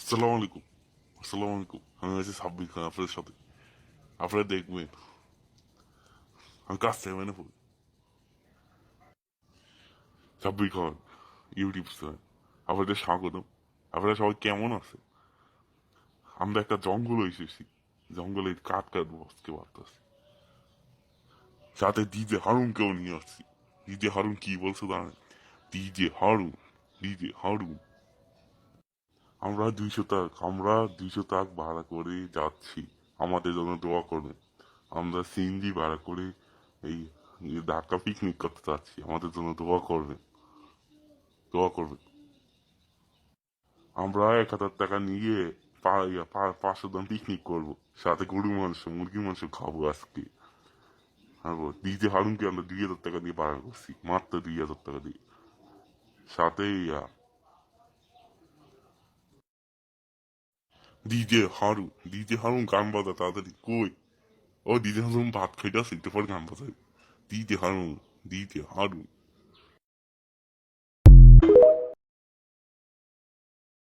আসসালামু আলাইকুম। আসসালামু আলাইকুম। আমি আছি সাব্বির খান আপনাদের সাথে। আপনারা দেখবেন আমি কাজ থেকে মেনে পড়ি। সাব্বির খান ইউটিউব চ্যানেল, আপনাদের স্বাগতম। আপনারা সবাই কেমন আছে? আমরা একটা জঙ্গলে এসেছি, জঙ্গলে কাঠ কাটবো আজকে বার্তাছি, সাথে ডিজে হারুনকেও নিয়ে আসছি। ডিজে হারুন কি বলছে জানেন? DJ Harun, DJ Harun. আমরা 200 টাকা ভাড়া করে যাচ্ছি, আমাদের জন্য দোয়া করবেন। আমরা সিএনজি ভাড়া করে এই ঢাকা পিকনিক করতে চাচ্ছি, আমাদের জন্য দোয়া করবেন, দোয়া করবেন। আমরা 1,000 টাকা নিয়ে 500 জন পিকনিক করবো, সাথে গরু মাংস মুরগি মাংস খাবো আজকে। আর ডিজে হারুনকে আমরা 2,000 টাকা দিয়ে ভাড়া করছি, মাত্র 2,000 টাকা দিয়ে। সাথে ডিজে হারুন গান বাজা তাড়াতাড়ি কই। ও ডিজে হারুন ভাত খাইতে আসি, একটু পর গান বাজাই। DJ Harun, DJ Harun.